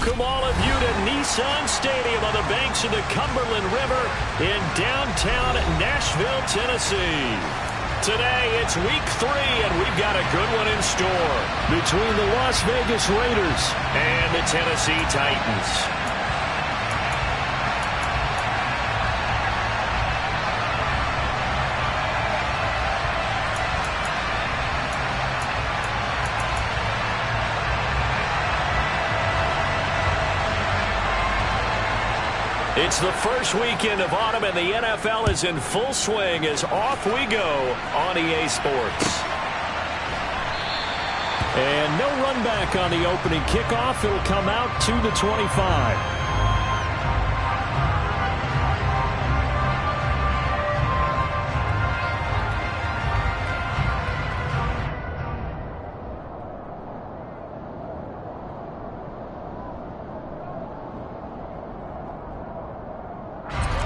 Welcome all of you to Nissan Stadium on the banks of the Cumberland River in downtown Nashville, Tennessee. Today, it's week 3, and we've got a good one in store between the Las Vegas Raiders and the Tennessee Titans. It's the first weekend of autumn, and the NFL is in full swing as off we go on EA Sports. And no run back on the opening kickoff. It'll come out to the 25.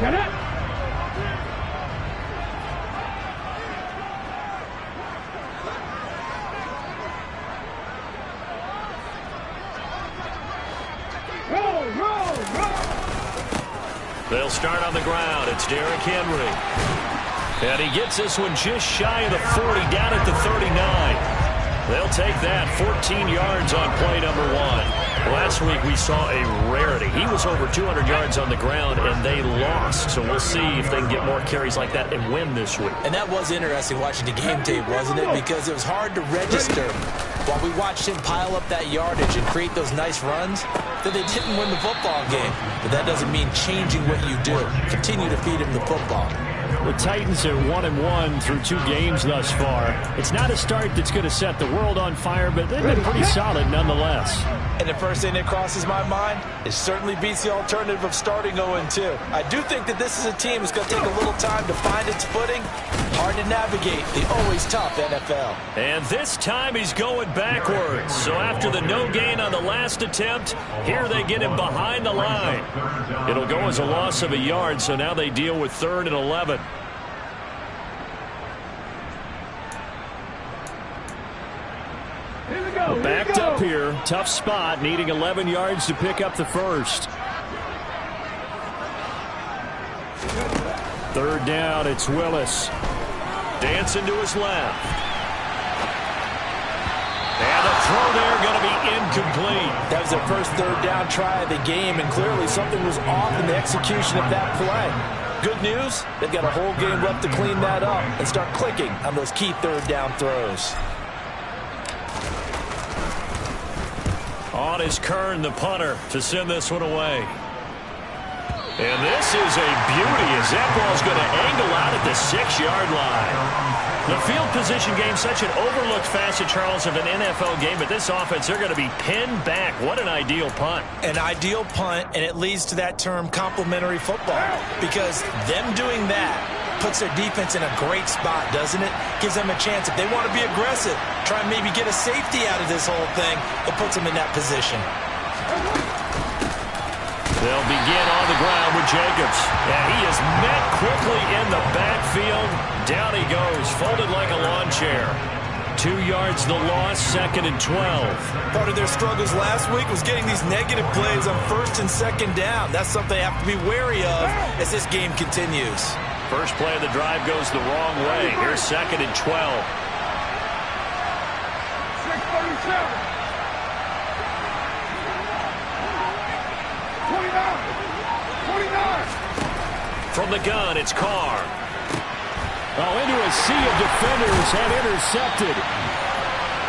Get it! They'll start on the ground. It's Derrick Henry. And he gets this one just shy of the 40, down at the 39. They'll take that 14 yards on play number 1. Last week we saw a rarity. He was over 200 yards on the ground, and they lost. So we'll see if they can get more carries like that and win this week. And that was interesting watching the game tape, wasn't it? Because it was hard to register while we watched him pile up that yardage and create those nice runs that they didn't win the football game. But that doesn't mean changing what you do. Continue to feed him the football. The Titans are 1-1 through 2 games thus far. It's not a start that's going to set the world on fire, but they've been pretty solid nonetheless. And the first thing that crosses my mind, it certainly beats the alternative of starting 0-2. I do think that this is a team that's going to take a little time to find its footing. Hard to navigate the always tough NFL. And this time he's going backwards. So after the no gain on the last attempt, here they get him behind the line. It'll go as a loss of a yard, so now they deal with 3rd and 11. Backed up here. Tough spot, needing 11 yards to pick up the first. 3rd down, it's Willis. Dancing to his left. And the throw there going to be incomplete. That was their first 3rd down try of the game, and clearly something was off in the execution of that play. Good news, they've got a whole game left to clean that up and start clicking on those key 3rd down throws. On is Kern, the punter, to send this one away. And this is a beauty as that ball's going to angle out at the 6-yard line. The field position game, such an overlooked facet, Charles, of an NFL game, but this offense, they're going to be pinned back. What an ideal punt. An ideal punt, and it leads to that term complementary football, because them doing that puts their defense in a great spot, doesn't it? Gives them a chance, if they want to be aggressive, try and maybe get a safety out of this whole thing, it puts them in that position. They'll begin on the ground with Jacobs. And he is met quickly in the backfield. Down he goes, folded like a lawn chair. 2 yards the loss, 2nd and 12. Part of their struggles last week was getting these negative plays on 1st and 2nd down. That's something they have to be wary of as this game continues. First play of the drive goes the wrong way. Here's 2nd and 12. 6:37. 29. From the gun, it's Carr. Oh, into a sea of defenders and intercepted.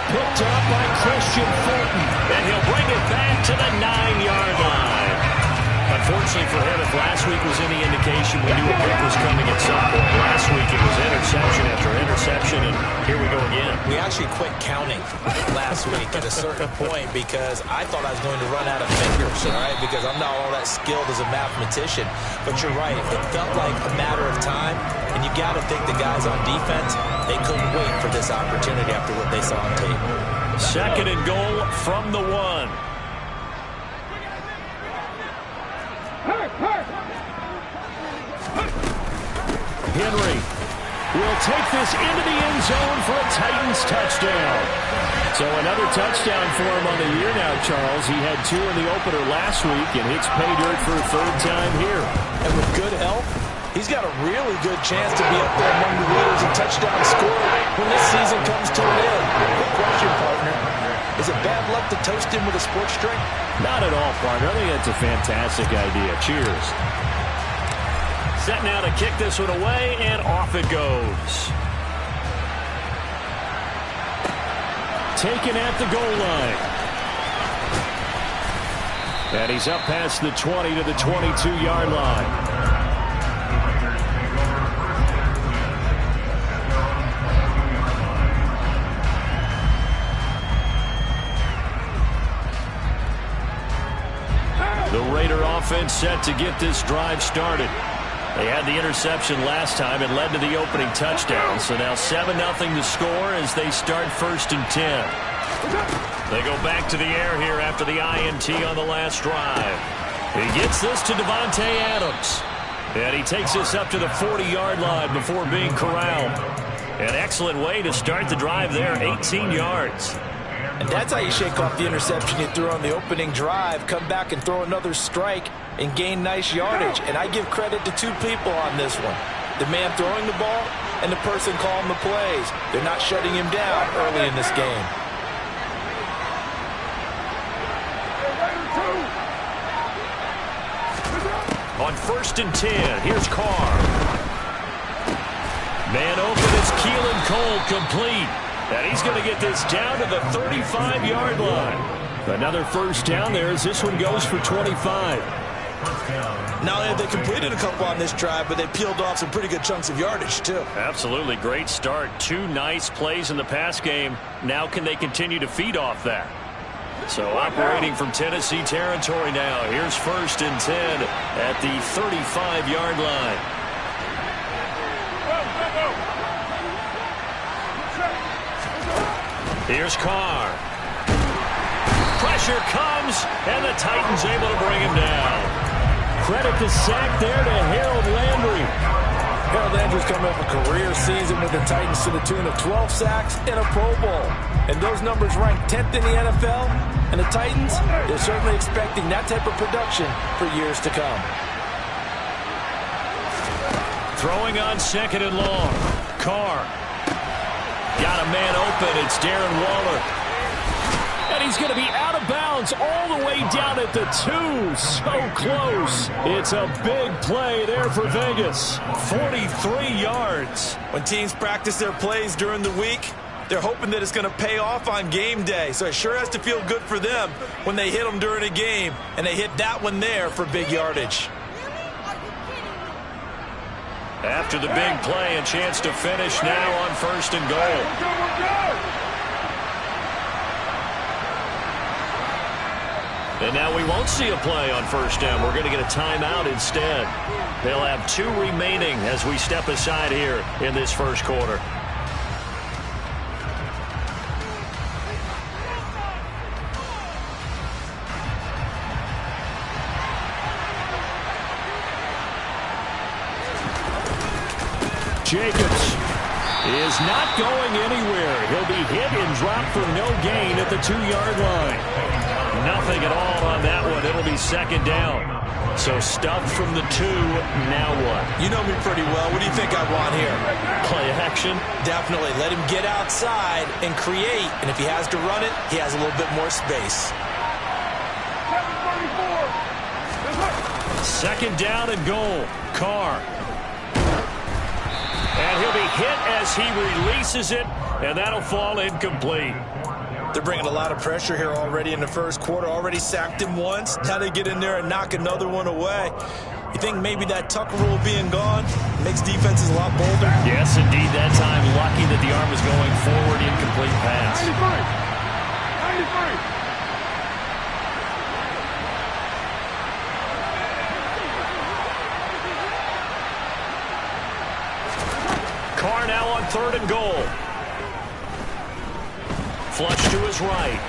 Picked up by Christian Fulton. And he'll bring it back to the 9-yard line. Unfortunately for him, if last week was any indication, we knew a pick was coming at some point. Last week it was interception after interception, and here we go again. We actually quit counting last week at a certain point because I thought I was going to run out of fingers, all right, because I'm not all that skilled as a mathematician. But you're right, it felt like a matter of time, and you got to think the guys on defense, they couldn't wait for this opportunity after what they saw on tape. 2nd and goal from the 1. Henry will take this into the end zone for a Titans touchdown. So another touchdown for him on the year now, Charles. He had 2 in the opener last week and hits pay dirt for a 3rd time here. And with good health, he's got a really good chance to be up there among the leaders in touchdown scored when this season comes to an end. Good question, partner. Is it bad luck to toast him with a sports drink? Not at all, partner. I think that's a fantastic idea. Cheers. Set now to kick this one away, and off it goes. Taken at the goal line. And he's up past the 20 to the 22-yard line. The Raider offense set to get this drive started. They had the interception last time and led to the opening touchdown. So now 7-0 to score as they start 1st and 10. They go back to the air here after the INT on the last drive. He gets this to Davante Adams. And he takes this up to the 40-yard line before being corralled. An excellent way to start the drive there, 18 yards. And that's how you shake off the interception you threw on the opening drive, come back and throw another strike and gain nice yardage. And I give credit to 2 people on this one. The man throwing the ball and the person calling the plays. They're not shutting him down early in this game. On 1st and 10, here's Carr. Man open, it's Keelan Cole, complete. And he's going to get this down to the 35-yard line. Another 1st down there as this one goes for 25. Now they completed a couple on this drive, but they peeled off some pretty good chunks of yardage, too. Absolutely great start. 2 nice plays in the pass game. Now can they continue to feed off that? So operating from Tennessee territory now. Here's 1st and 10 at the 35-yard line. Here's Carr. Pressure comes, and the Titans able to bring him down. Credit the sack there to Harold Landry. Harold Landry's coming off a career season with the Titans to the tune of 12 sacks and a Pro Bowl. And those numbers rank 10th in the NFL. And the Titans, they're certainly expecting that type of production for years to come. Throwing on 2nd and long. Carr. Got a man open. It's Darren Waller. And he's going to be out of bounds all the way down at the 2. So close. It's a big play there for Vegas. 43 yards. When teams practice their plays during the week, they're hoping that it's going to pay off on game day. So it sure has to feel good for them when they hit them during a game. And they hit that one there for big yardage. After the big play, a chance to finish now on 1st and goal. And now we won't see a play on 1st down. We're going to get a timeout instead. They'll have 2 remaining as we step aside here in this 1st quarter. Jacobs is not going anywhere. He'll be hit and dropped for no gain at the 2-yard line. Nothing at all on that one. It'll be 2nd down. So stuffed from the 2. Now what? You know me pretty well. What do you think I want here? Play action? Definitely. Let him get outside and create. And if he has to run it, he has a little bit more space. 2nd down and goal. Carr. And he'll be hit as he releases it, and that'll fall incomplete. They're bringing a lot of pressure here already in the 1st quarter. Already sacked him once. Now they get in there and knock another one away. You think maybe that tuck rule being gone makes defenses a lot bolder? Yes, indeed. That time, lucky that the arm was going forward, incomplete pass. 93. Carr now on 3rd and goal. Flush to his right.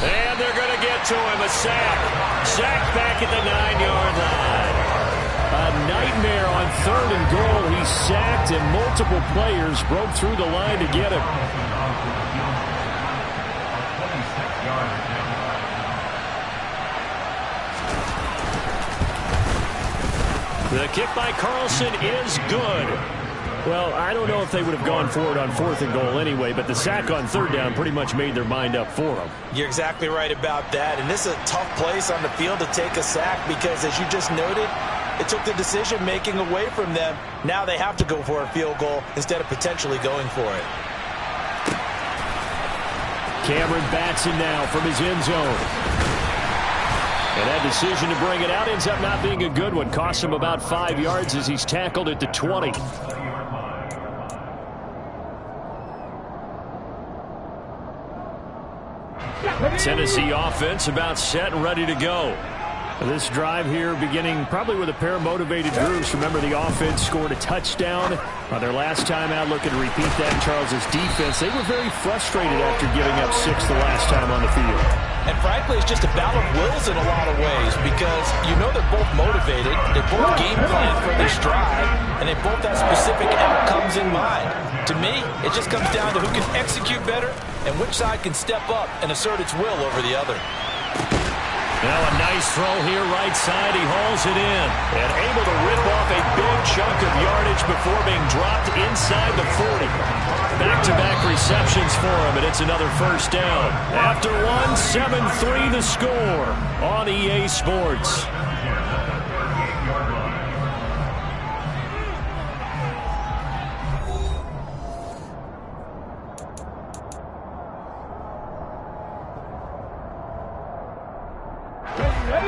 And they're going to get to him. A sack. Sack back at the 9-yard line. A nightmare on 3rd and goal. He's sacked, and multiple players broke through the line to get him. The kick by Carlson is good. Well, I don't know if they would have gone for it on 4th and goal anyway, but the sack on 3rd down pretty much made their mind up for them. You're exactly right about that, and this is a tough place on the field to take a sack because, as you just noted, it took the decision-making away from them. Now they have to go for a field goal instead of potentially going for it. Cameron Batson now from his end zone. And that decision to bring it out ends up not being a good one. Costs him about 5 yards as he's tackled at the 20. Tennessee offense about set and ready to go. This drive here beginning probably with a pair of motivated groups. Remember, the offense scored a touchdown on their last time out. Looking to repeat that in Charles's defense. They were very frustrated after giving up 6 the last time on the field. And frankly, it's just a battle of wills in a lot of ways because you know they're both motivated, they both game plan for this drive, and they both have specific outcomes in mind. To me, it just comes down to who can execute better and which side can step up and assert its will over the other. Now a nice throw here right side. He hauls it in and able to rip off a big chunk of yardage before being dropped inside the 40. Back-to-back receptions for him, and it's another first down. After one, 7-3 the score on EA Sports.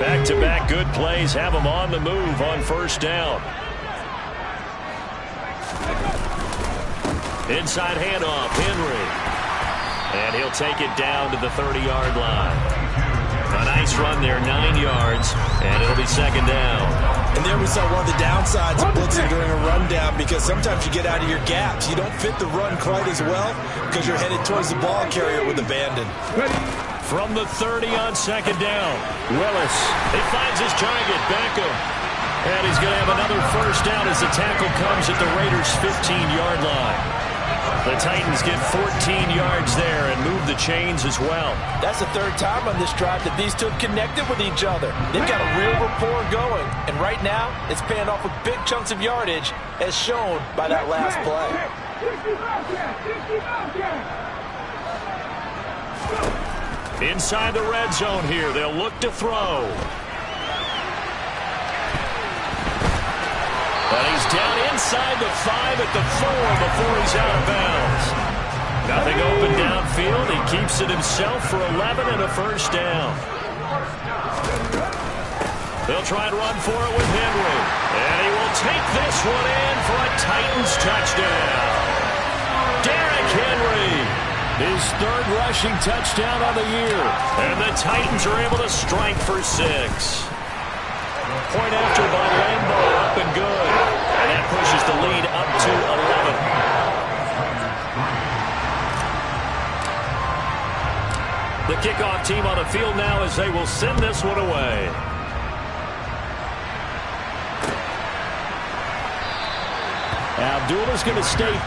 Back-to-back good plays have him on the move on first down. Inside handoff, Henry. And he'll take it down to the 30-yard line. A nice run there, 9 yards, and it'll be second down. And there we saw one of the downsides of blitzing during a rundown because sometimes you get out of your gaps. You don't fit the run quite as well because you're headed towards the ball carrier with abandon. From the 30 on second down, Willis. He finds his target, Beckham. And he's going to have another first down as the tackle comes at the Raiders' 15-yard line. The Titans get 14 yards there and move the chains as well. That's the third time on this drive that these two have connected with each other. They've got a real rapport going. And right now, it's paying off with big chunks of yardage as shown by that last play. Inside the red zone here, they'll look to throw. And he's down inside the 5 at the 4 before he's out of bounds. Nothing open downfield. He keeps it himself for 11 and a first down. They'll try and run for it with Henry. And he will take this one in for a Titans touchdown. Derrick Henry, his third rushing touchdown of the year. And the Titans are able to strike for 6. Point after by Lambeau, up and good. And that pushes the lead up to 11. The kickoff team on the field now as they will send this one away. Abdullah's going to stay.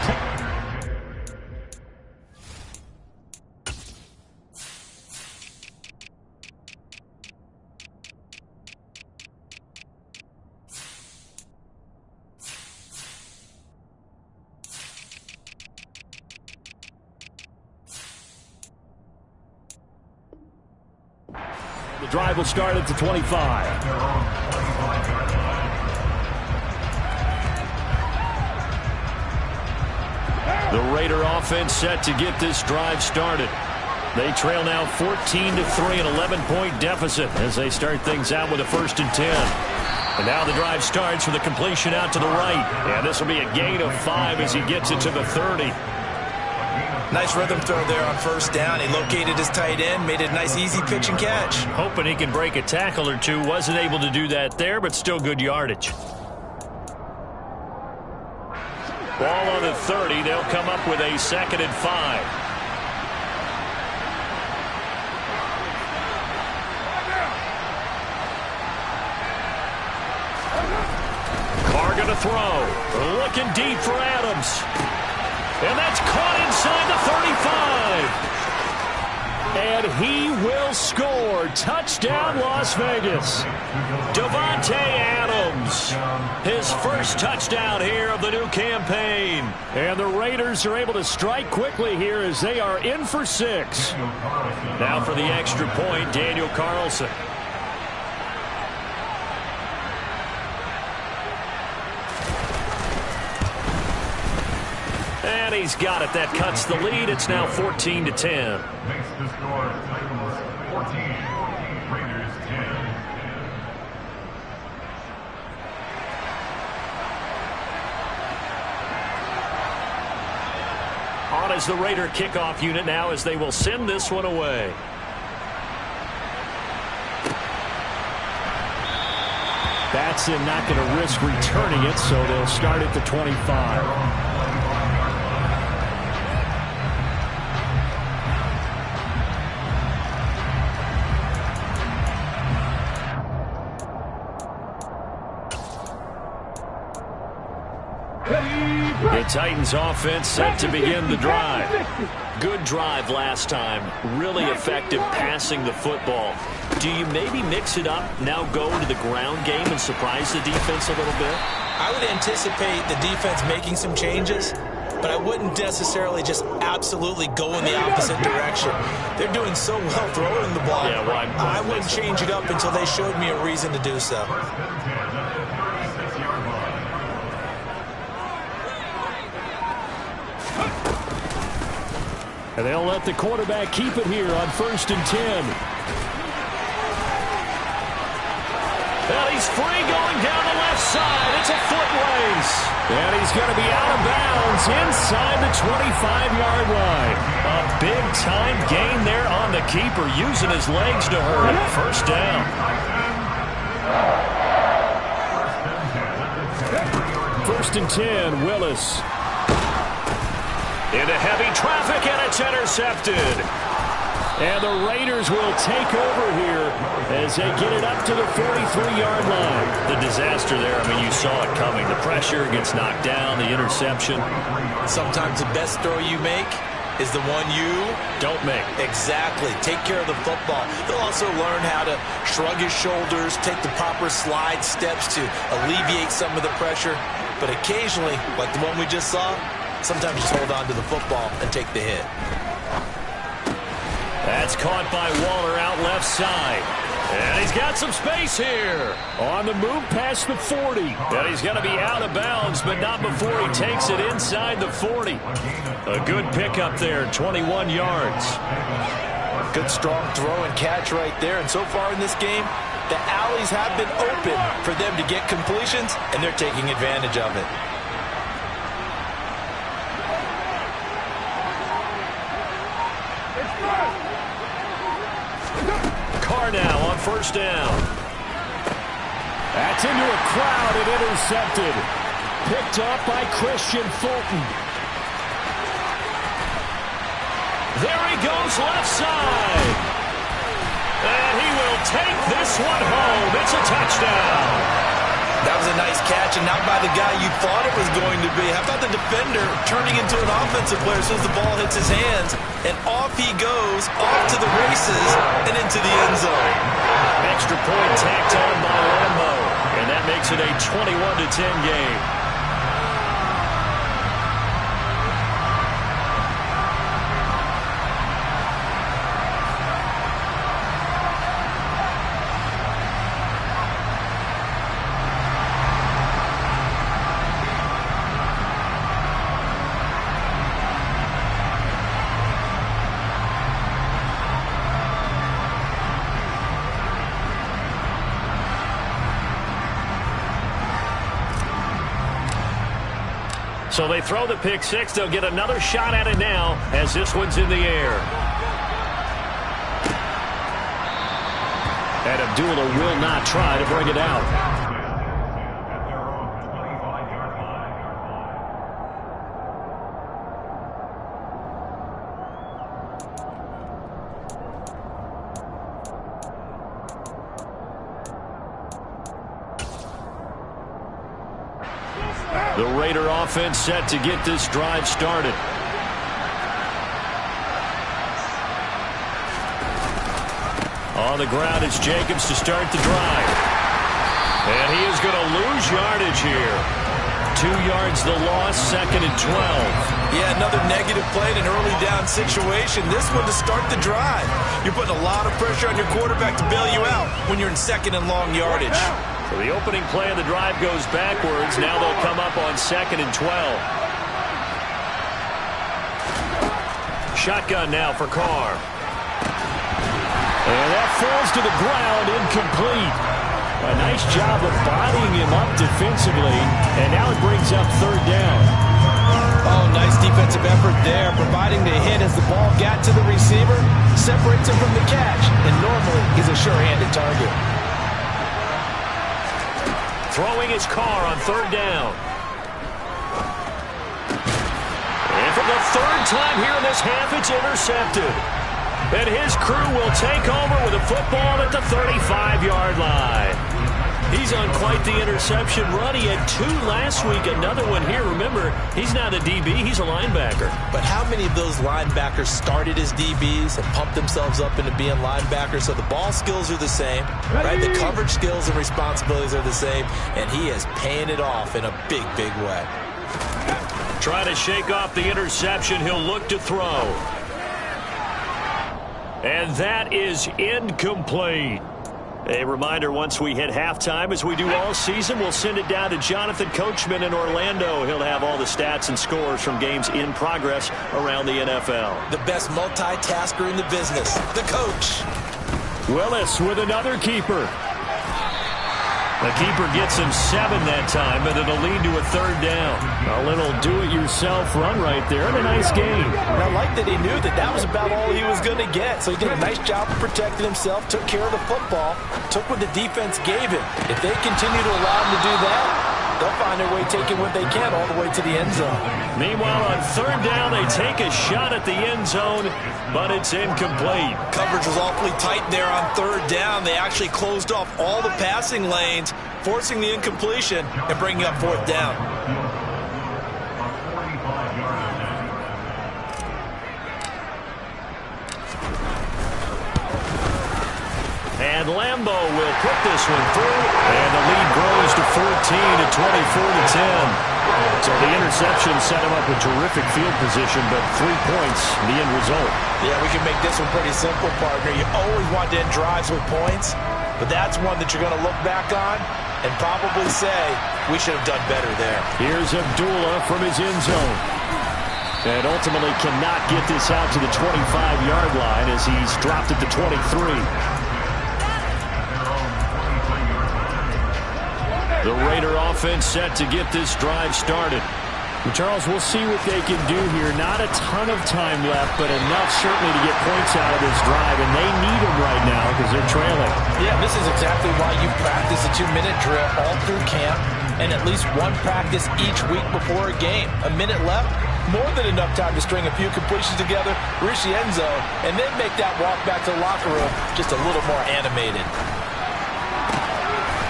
The drive will start at the 25. The Raider offense set to get this drive started. They trail now 14-3, an 11-point deficit as they start things out with a 1st and 10. And now the drive starts with a completion out to the right. And this will be a gain of 5 as he gets it to the 30. Nice rhythm throw there on first down. He located his tight end, made it a nice easy pitch and catch. Hoping he can break a tackle or two. Wasn't able to do that there, but still good yardage. Ball on the 30. They'll come up with a 2nd and 5. And to throw. Looking deep for Adams. And that's caught inside the 35. And he will score. Touchdown, Las Vegas. Davante Adams, his first touchdown here of the new campaign. And the Raiders are able to strike quickly here as they are in for 6. Now for the extra point, Daniel Carlson. And he's got it. That cuts the lead. It's now 14-10. Makes the score Titans 14, Raiders 10. On is the Raider kickoff unit now as they will send this one away. Batson not going to risk returning it, so they'll start at the 25. The Titans offense set to begin the drive. Good drive last time. Really effective passing the football. Do you maybe mix it up, now go to the ground game and surprise the defense a little bit? I would anticipate the defense making some changes, but I wouldn't necessarily just absolutely go in the opposite direction. They're doing so well throwing the ball. Yeah, well, I wouldn't change it up until they showed me a reason to do so. And they'll let the quarterback keep it here on 1st and 10. Well, he's free going down the left side. It's a foot race. And he's going to be out of bounds inside the 25-yard line. A big-time gain there on the keeper, using his legs to hurry. First down. First and 10, Willis. Into heavy traffic, and it's intercepted. And the Raiders will take over here as they get it up to the 43-yard line. The disaster there, I mean, you saw it coming. The pressure gets knocked down, the interception. Sometimes the best throw you make is the one you don't make. Exactly. Take care of the football. He'll also learn how to shrug his shoulders, take the proper slide steps to alleviate some of the pressure. But occasionally, like the one we just saw, sometimes just hold on to the football and take the hit. That's caught by Waller out left side. And he's got some space here. On the move past the 40. And he's going to be out of bounds, but not before he takes it inside the 40. A good pickup there, 21 yards. Good strong throw and catch right there. And so far in this game, the alleys have been open for them to get completions, and they're taking advantage of it. Now on first down. That's into a crowd and intercepted. Picked up by Christian Fulton. There he goes left side. And he will take this one home. It's a touchdown. That was a nice catch, and not by the guy you thought it was going to be. How about the defender turning into an offensive player as soon as the ball hits his hands, and off he goes, off to the races, and into the end zone. Extra point tacked on by Lambo, and that makes it a 21-10 game. So they throw the pick six. They'll get another shot at it now as this one's in the air. And Abdullah will not try to bring it out. The Raider offense set to get this drive started. On the ground is Jacobs to start the drive. And he is going to lose yardage here. 2 yards the loss, 2nd and 12. Yeah, another negative play in an early down situation. This one to start the drive. You're putting a lot of pressure on your quarterback to bail you out when you're in 2nd and long yardage. So the opening play of the drive goes backwards. Now they'll come up on 2nd and 12. Shotgun now for Carr. And that falls to the ground, incomplete. A nice job of bodying him up defensively, and now it brings up 3rd down. Oh, nice defensive effort there, providing the hit as the ball got to the receiver, separates him from the catch, and normally he's a sure-handed target. Throwing his Carr on 3rd down. And for the 3rd time here in this half, it's intercepted. And his crew will take over with a football at the 35-yard line. He's on quite the interception run. He had 2 last week, another one here. Remember, he's not a DB, he's a linebacker. But how many of those linebackers started as DBs and pumped themselves up into being linebackers? So the ball skills are the same, right? The coverage skills and responsibilities are the same, and he is paying it off in a big, big way. Trying to shake off the interception, he'll look to throw. And that is incomplete. A reminder, once we hit halftime, as we do all season, we'll send it down to Jonathan Coachman in Orlando. He'll have all the stats and scores from games in progress around the NFL. The best multitasker in the business, the coach. Willis with another keeper. The keeper gets him 7 that time, but it'll lead to a 3rd down. A little do-it-yourself run right there, and a nice game. And I like that he knew that that was about all he was going to get. So he did a nice job of protecting himself, took care of the football, took what the defense gave him. If they continue to allow him to do that, they'll find their way taking what they can all the way to the end zone. Meanwhile, on 3rd down, they take a shot at the end zone, but it's incomplete. Coverage was awfully tight there on 3rd down. They actually closed off all the passing lanes, forcing the incompletion and bringing up 4th down. And Lambeau will put this one through, and the lead grows to 14 at 24-10. So the interception set him up with terrific field position, but 3 points, the end result. Yeah, we can make this one pretty simple, partner. You always want to end drives with points, but that's one that you're going to look back on and probably say, we should have done better there. Here's Abdullah from his end zone. And ultimately cannot get this out to the 25-yard line as he's dropped at the 23. The Raider offense set to get this drive started. Charles, we'll see what they can do here. Not a ton of time left, but enough certainly to get points out of this drive, and they need them right now because they're trailing. Yeah, this is exactly why you practice a 2-minute drill all through camp and at least one practice each week before a game. A minute left, more than enough time to string a few completions together, reach the end zone, and then make that walk back to the locker room just a little more animated.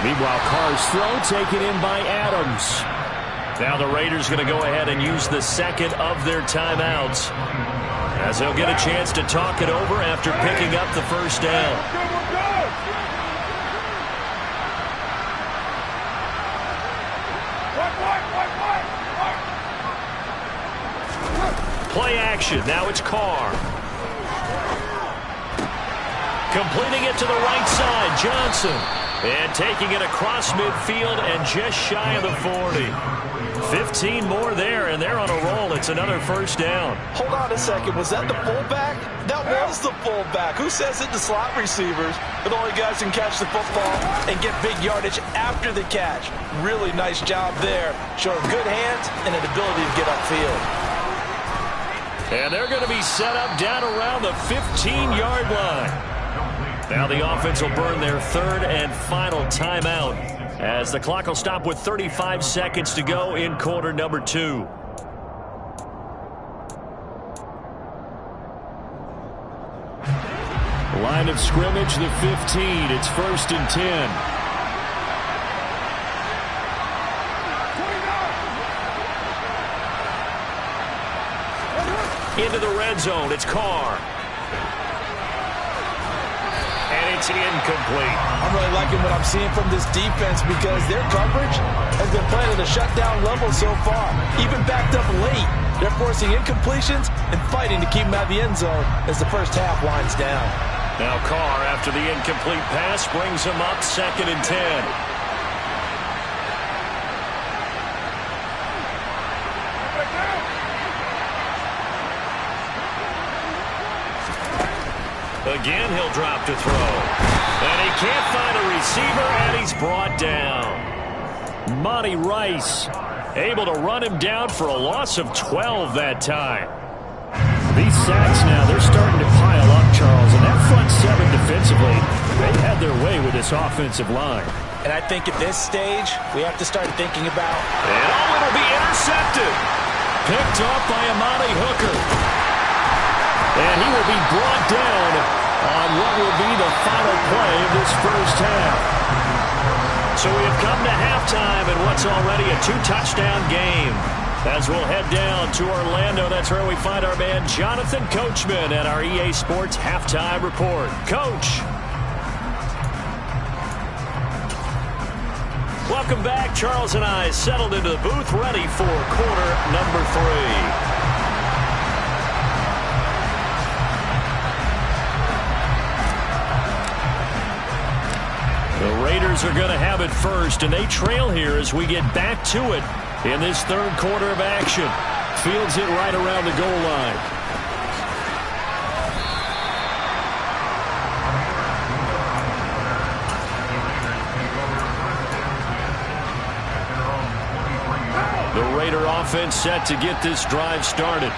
Meanwhile, Carr's throw taken in by Adams. Now the Raiders going to go ahead and use the 2nd of their timeouts as they'll get a chance to talk it over after picking up the 1st down. Play action. Now it's Carr. Completing it to the right side, Johnson. And taking it across midfield and just shy of the 40. 15 more there, and they're on a roll. It's another 1st down. Hold on a second. Was that the fullback? That was the fullback. Who says it to slot receivers? But only guys can catch the football and get big yardage after the catch. Really nice job there. Showing good hands and an ability to get upfield. And they're going to be set up down around the 15-yard line. Now the offense will burn their 3rd and final timeout as the clock will stop with 35 seconds to go in quarter number 2. Line of scrimmage, the 15. It's 1st and 10. into the red zone. It's Carr. And it's incomplete. I'm really liking what I'm seeing from this defense because their coverage has been playing at a shutdown level so far. Even backed up late, they're forcing incompletions and fighting to keep them out of the end zone as the first half winds down. Now Carr, after the incomplete pass, brings him up 2nd and 10. Again, he'll drop to throw. And he can't find a receiver, and he's brought down. Monty Rice able to run him down for a loss of 12 that time. These sacks now, they're starting to pile up, Charles. And that front seven defensively, they had their way with this offensive line. And I think at this stage, we have to start thinking about... And it'll be intercepted. Picked off by Amani Hooker. And he will be brought down on what will be the final play of this first half. So we have come to halftime in what's already a 2-touchdown game. As we'll head down to Orlando, that's where we find our man Jonathan Coachman at our EA Sports Halftime Report. Coach. Welcome back. Charles and I settled into the booth, ready for quarter number 3. The Raiders are going to have it first, and they trail here as we get back to it in this third quarter of action. Fields it right around the goal line. The Raider offense set to get this drive started.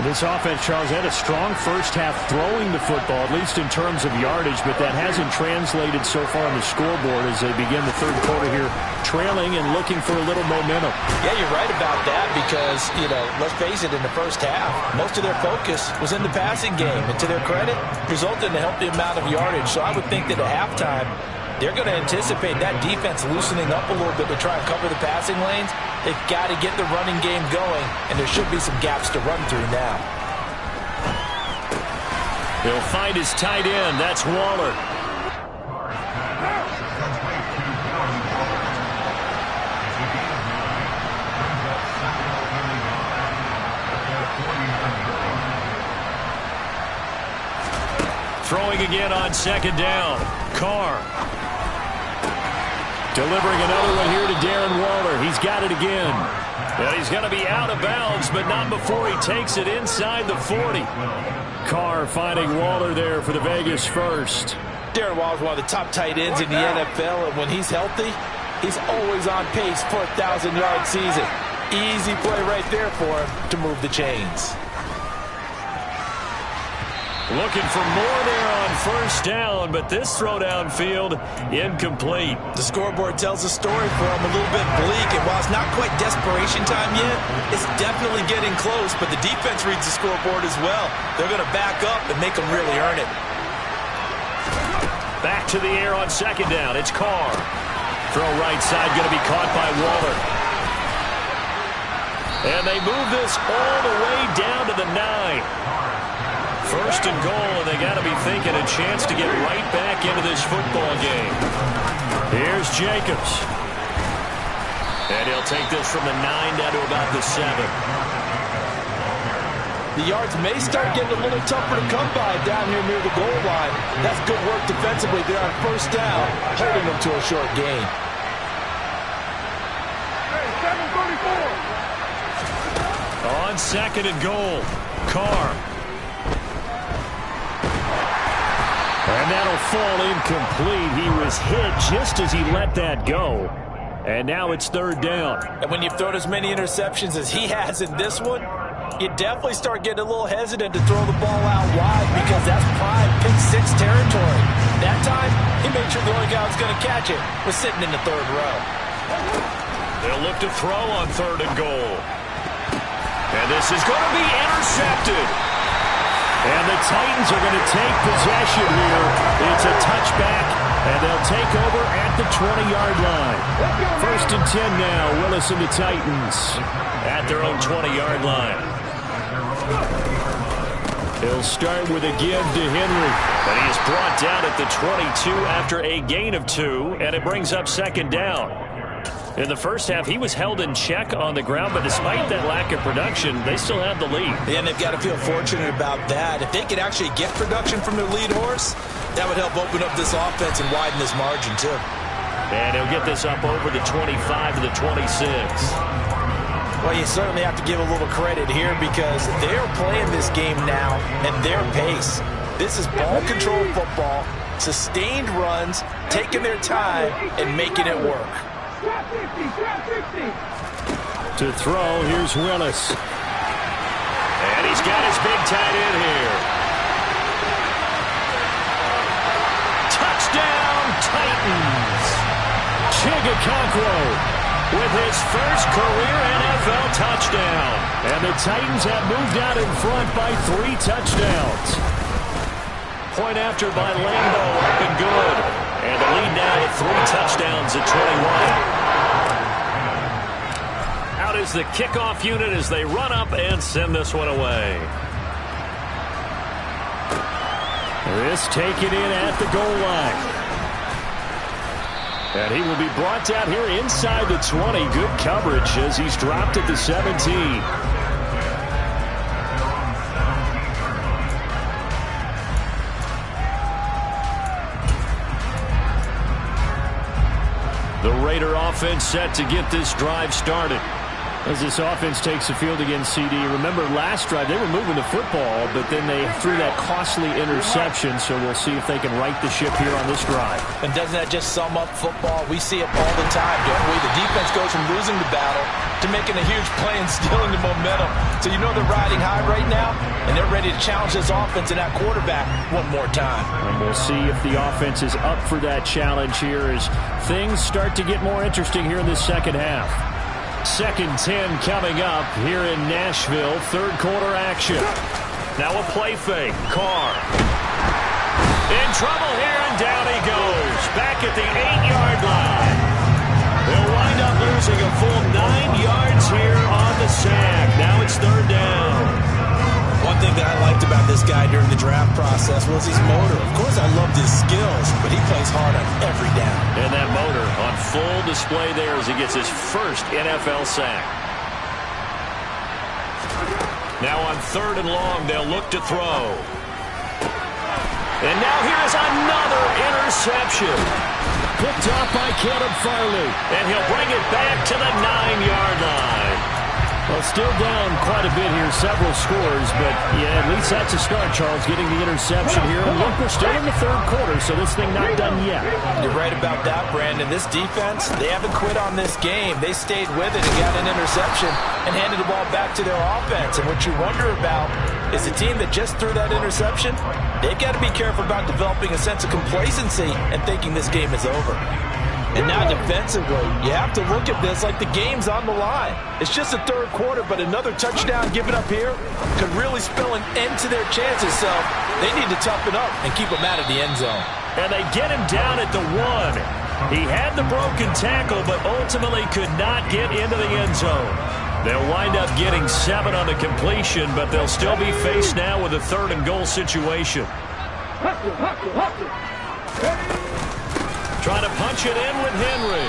This offense, Charles, had a strong first half throwing the football, at least in terms of yardage, but that hasn't translated so far on the scoreboard as they begin the third quarter here, trailing and looking for a little momentum. Yeah, you're right about that because, let's face it, in the first half, most of their focus was in the passing game, and to their credit, resulted in a healthy amount of yardage. So I would think that at halftime, they're going to anticipate that defense loosening up a little bit to try and cover the passing lanes. They've got to get the running game going, and there should be some gaps to run through now. He'll find his tight end. That's Waller. Throwing again on 2nd down. Carr. Delivering another one here to Darren Waller. He's got it again. And he's going to be out of bounds, but not before he takes it inside the 40. Carr finding Waller there for the Vegas first. Darren Waller's one of the top tight ends in the NFL, and when he's healthy, he's always on pace for a 1,000-yard season. Easy play right there for him to move the chains. Looking for more there on first down, but this throw downfield incomplete. The scoreboard tells a story for him, a little bit bleak, and while it's not quite desperation time yet, it's definitely getting close, but the defense reads the scoreboard as well. They're going to back up and make them really earn it. Back to the air on 2nd down. It's Carr. Throw right side, going to be caught by Waller. And they move this all the way down to the 9. First and goal, and they got to be thinking a chance to get right back into this football game. Here's Jacobs. And he'll take this from the 9 down to about the 7. The yards may start getting a little tougher to come by down here near the goal line. That's good work defensively there on first down, holding them to a short gain. Hey, 7:34. On 2nd and goal, Carr. And that'll fall incomplete. He was hit just as he let that go. And now it's 3rd down. And when you've thrown as many interceptions as he has in this one, you definitely start getting a little hesitant to throw the ball out wide because that's prime pick-6 territory. That time, he made sure the only guy who was going to catch it was sitting in the 3rd row. They'll look to throw on 3rd and goal. And this is going to be intercepted. And the Titans are going to take possession here. It's a touchback, and they'll take over at the 20-yard line. 1st and 10 now. Willis and the Titans at their own 20-yard line. He'll start with a give to Henry. And he is brought down at the 22 after a gain of 2, and it brings up second down. In the first half, he was held in check on the ground, but despite that lack of production, they still have the lead. And they've got to feel fortunate about that. If they could actually get production from their lead horse, that would help open up this offense and widen this margin, too. And he'll get this up over the 25 to the 26. Well, you certainly have to give a little credit here because they're playing this game now at their pace. This is ball control football, sustained runs, taking their time, and making it work. To throw, here's Willis. And he's got his big tight end here. Touchdown, Titans. Chigakonkwo with his first career NFL touchdown. And the Titans have moved out in front by 3 touchdowns. Point after by Lambo, up and good. And the lead now at 3 touchdowns at 21. Out is the kickoff unit as they run up and send this one away. This taken in at the goal line. And he will be brought down here inside the 20. Good coverage as he's dropped at the 17. The Raider offense set to get this drive started. As this offense takes the field against CD, remember last drive they were moving the football, but then they threw that costly interception, so we'll see if they can right the ship here on this drive. And doesn't that just sum up football? We see it all the time, don't we? The defense goes from losing the battle to making a huge play and stealing the momentum. So you know they're riding high right now, and they're ready to challenge this offense and that quarterback one more time. And we'll see if the offense is up for that challenge here as things start to get more interesting here in this second half. Second 10 coming up here in Nashville. Third quarter action. Now a play fake. Carr. In trouble here, and down he goes. Back at the 8-yard line. They'll wind up losing a full 9 yards here on the sack. Now it's third down. One thing that I liked about this guy during the draft process was his motor. Of course, I loved his skills, but he plays hard on every down. And that motor on full display there as he gets his first NFL sack. Now on third and long, they'll look to throw. And now here is another interception. Picked off by Caleb Farley. And he'll bring it back to the 9-yard line. Well, still down quite a bit here, several scores, but yeah, at least that's a start, Charles, getting the interception here. And look, we're still in the third quarter, so this thing not done yet. You're right about that, Brandon. This defense, they haven't quit on this game. They stayed with it and got an interception and handed the ball back to their offense. And what you wonder about is the team that just threw that interception, they've got to be careful about developing a sense of complacency and thinking this game is over. And now defensively, you have to look at this like the game's on the line. It's just the third quarter, but another touchdown given up here could really spell an end to their chances. So they need to toughen up and keep them out of the end zone. And they get him down at the 1. He had the broken tackle, but ultimately could not get into the end zone. They'll wind up getting 7 on the completion, but they'll still be faced now with a third and goal situation. Trying to punch it in with Henry.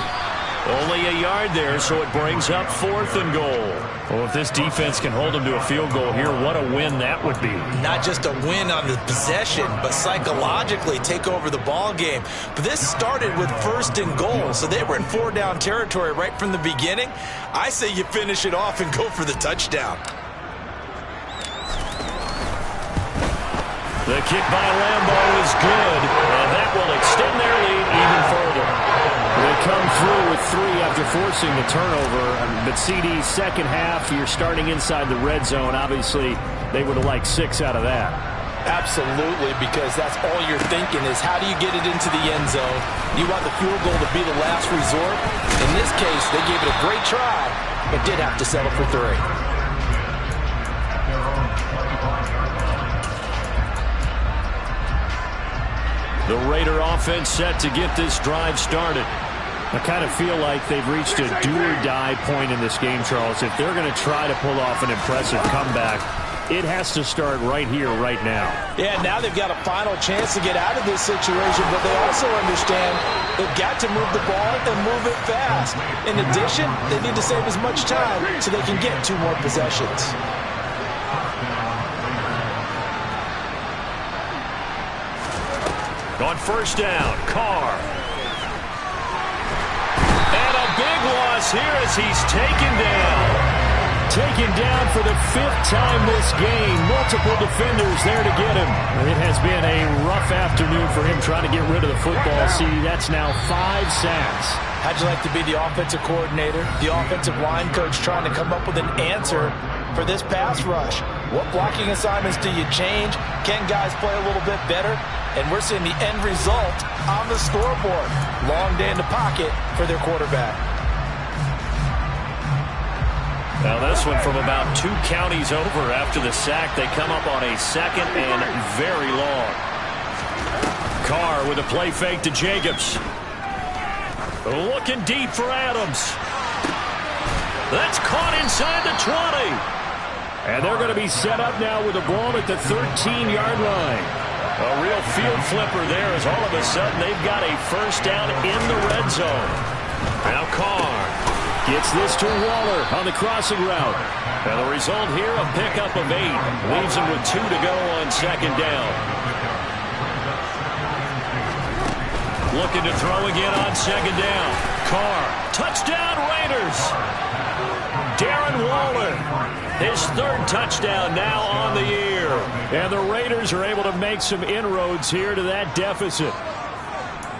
Only a yard there, so it brings up 4th and goal. Well, if this defense can hold them to a field goal here, what a win that would be. Not just a win on the possession, but psychologically take over the ball game. But this started with 1st and goal, so they were in 4-down territory right from the beginning. I say you finish it off and go for the touchdown. The kick by Lambo is good, and that will extend their lead even further. They come through with 3 after forcing the turnover, but CD's second half, you're starting inside the red zone. Obviously, they would have liked 6 out of that. Absolutely, because that's all you're thinking is how do you get it into the end zone? You want the field goal to be the last resort. In this case, they gave it a great try, but did have to settle for 3. The Raider offense set to get this drive started. I kind of feel like they've reached a do-or-die point in this game, Charles. If they're going to try to pull off an impressive comeback, it has to start right here, right now. Yeah, now they've got a final chance to get out of this situation, but they also understand they've got to move the ball and move it fast. In addition, they need to save as much time so they can get 2 more possessions. On first down, Carr. And a big loss here as he's taken down. Taken down for the 5th time this game. Multiple defenders there to get him. It has been a rough afternoon for him trying to get rid of the football. See, that's now 5 sacks. How'd you like to be the offensive coordinator, the offensive line coach trying to come up with an answer for this pass rush? What blocking assignments do you change? Can guys play a little bit better? And we're seeing the end result on the scoreboard. Long day in the pocket for their quarterback. Now this one from about 2 counties over after the sack. They come up on a 2nd and very long. Carr with a play fake to Jacobs. Looking deep for Adams. That's caught inside the 20. And they're going to be set up now with the ball at the 13-yard line. A real field flipper there as all of a sudden they've got a first down in the red zone. Now Carr gets this to Waller on the crossing route. And the result here, a pickup of 8. Leaves him with 2 to go on 2nd down. Looking to throw again on 2nd down. Carr, touchdown Raiders. Darren Waller, his 3rd touchdown now on the year. And the Raiders are able to make some inroads here to that deficit.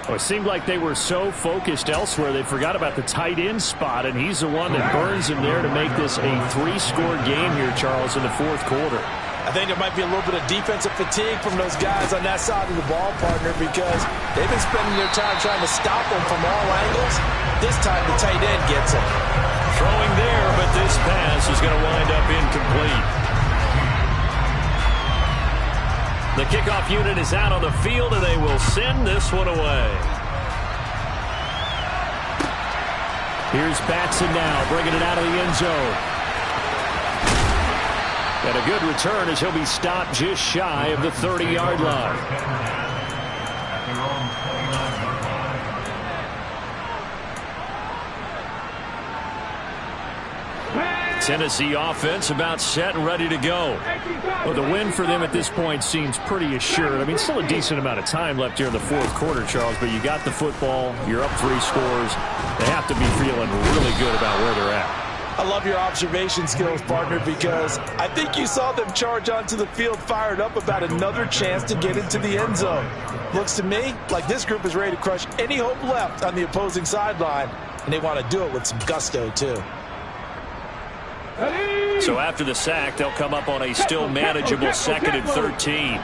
Well, it seemed like they were so focused elsewhere they forgot about the tight end spot, and he's the one that burns him there to make this a 3-score game here, Charles, in the 4th quarter. I think there might be a little bit of defensive fatigue from those guys on that side of the ball, partner, because they've been spending their time trying to stop them from all angles. This time the tight end gets him. Throwing there, but this pass is going to wind up incomplete. The kickoff unit is out on the field, and they will send this one away. Here's Batson now, bringing it out of the end zone. And a good return as he'll be stopped just shy of the 30-yard line. Tennessee offense about set and ready to go. Well, the win for them at this point seems pretty assured. I mean, still a decent amount of time left here in the 4th quarter, Charles, but you got the football, you're up 3 scores. They have to be feeling really good about where they're at. I love your observation skills, partner, because I think you saw them charge onto the field fired up about another chance to get into the end zone. Looks to me like this group is ready to crush any hope left on the opposing sideline, and they want to do it with some gusto, too. So after the sack, they'll come up on a still manageable 2nd and 13.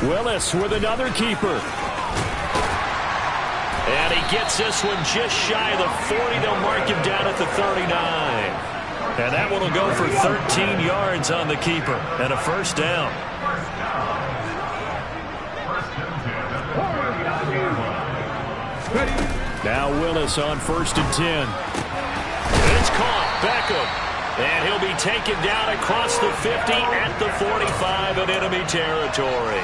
Willis with another keeper. And he gets this one just shy of the 40. They'll mark him down at the 39. And that one will go for 13 yards on the keeper and a first down. Now Willis on 1st and 10. It's caught. Beckham. And he'll be taken down across the 50 at the 45 in enemy territory.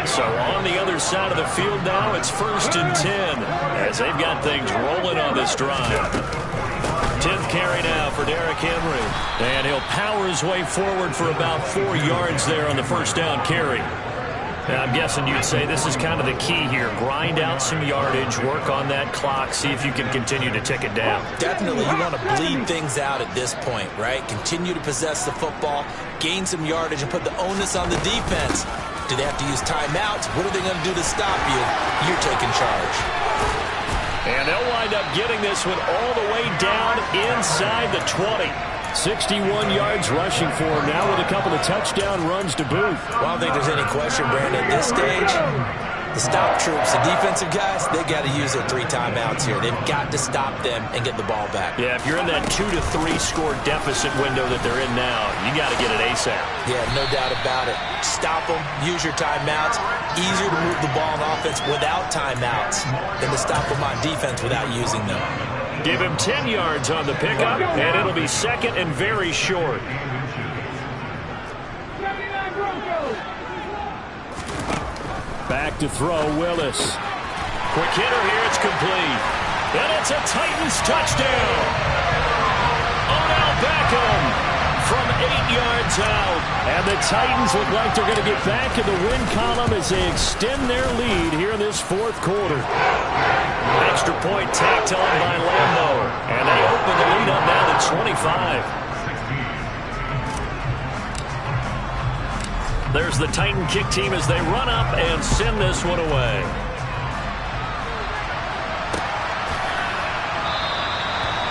So on the other side of the field now, it's 1st and 10 as they've got things rolling on this drive. 10th carry now for Derrick Henry. And he'll power his way forward for about 4 yards there on the first down carry. Now, I'm guessing you'd say this is kind of the key here. Grind out some yardage, work on that clock, see if you can continue to tick it down. Definitely, you want to bleed things out at this point, right? Continue to possess the football, gain some yardage, and put the onus on the defense. Do they have to use timeouts? What are they going to do to stop you? You're taking charge. And they'll wind up getting this one all the way down inside the 20. 61 yards rushing for him now with a couple of touchdown runs to boot. Well, I don't think there's any question, Brandon, at this stage, the stop troops, the defensive guys, they got to use their 3 timeouts here. They've got to stop them and get the ball back. Yeah, if you're in that 2 to 3 score deficit window that they're in now, you got to get it ASAP. Yeah, no doubt about it. Stop them, use your timeouts. Easier to move the ball on offense without timeouts than to stop them on defense without using them. Give him 10 yards on the pickup, and it'll be second and very short. Back to throw, Willis. Quick hitter here, it's complete. And it's a Titans touchdown. Odell Beckham from 8 yards out. And the Titans look like they're going to get back in the win column as they extend their lead here in this fourth quarter. Extra point tacked on by Lambo. And they open the lead up now to 25. There's the Titan kick team as they run up and send this one away.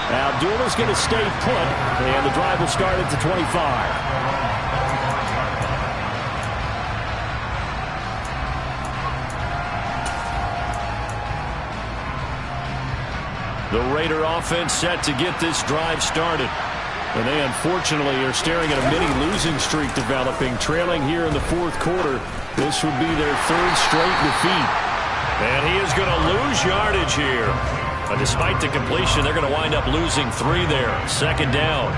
Now Abdullah's going to stay put, and the drive will start at the 25. The Raider offense set to get this drive started. And they unfortunately are staring at a mini losing streak developing, trailing here in the fourth quarter. This would be their third straight defeat. And he is going to lose yardage here. But despite the completion, they're going to wind up losing 3 there. Second down.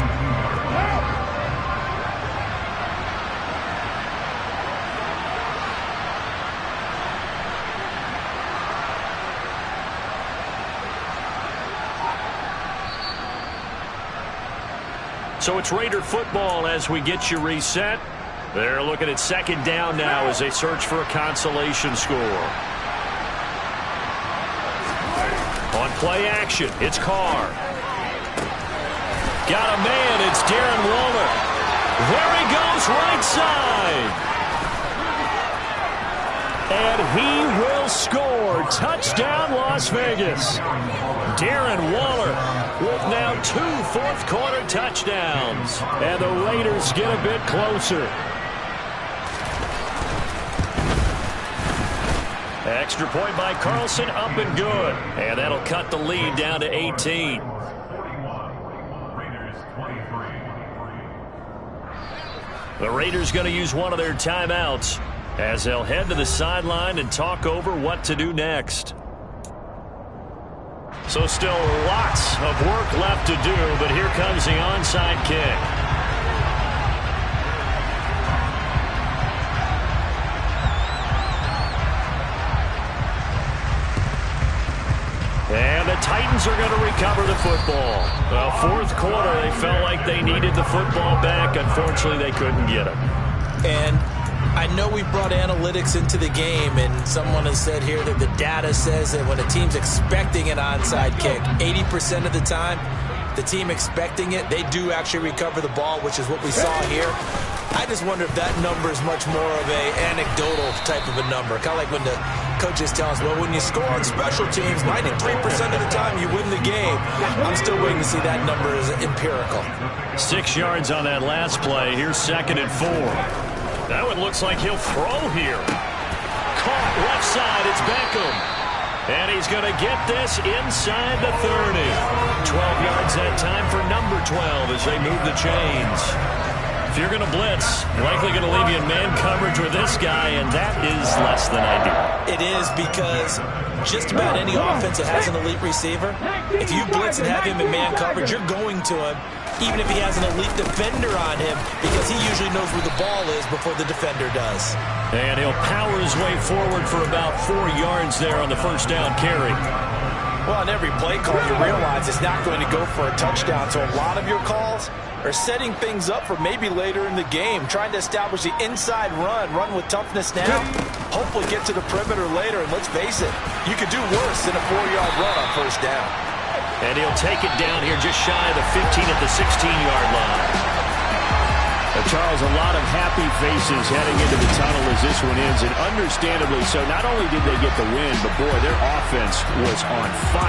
So it's Raider football as we get you reset. They're looking at second down now as they search for a consolation score. On play action, it's Carr. Got a man, it's Darren Waller. There he goes, right side. And he will score. Touchdown, Las Vegas. Darren Waller with now 2 fourth-quarter touchdowns. And the Raiders get a bit closer. Extra point by Carlson, up and good. And that'll cut the lead down to 18. The Raiders going to use one of their timeouts as they'll head to the sideline and talk over what to do next. So still lots of work left to do, but here comes the onside kick. And the Titans are going to recover the football. Well, fourth quarter, they felt like they needed the football back. Unfortunately, they couldn't get it. And I know we brought analytics into the game, and someone has said here that the data says that when a team's expecting an onside kick, 80% of the time, the team expecting it, they do actually recover the ball, which is what we saw here. I just wonder if that number is much more of a anecdotal type of a number. Kind of like when the coaches tell us, well, when you score on special teams, 93% of the time you win the game. I'm still waiting to see that number as empirical. 6 yards on that last play. Here's second and 4. That one looks like he'll throw here. Caught left side, it's Beckham. And he's going to get this inside the 30. 12 yards that time for number 12 as they move the chains. If you're going to blitz, likely going to leave you in man coverage with this guy, and that is less than ideal. It is, because just about any offense that has an elite receiver, if you blitz and have him in man coverage, you're going to him, even if he has an elite defender on him, because he usually knows where the ball is before the defender does. And he'll power his way forward for about 4 yards there on the first down carry. Well, on every play call, you realize it's not going to go for a touchdown, so a lot of your calls are setting things up for maybe later in the game, trying to establish the inside run with toughness now, hopefully get to the perimeter later, and let's face it, you could do worse than a 4-yard run on first down. And he'll take it down here just shy of the 15 at the 16-yard line. Charles, a lot of happy faces heading into the tunnel as this one ends, and understandably so. Not only did they get the win, but boy, their offense was on fire.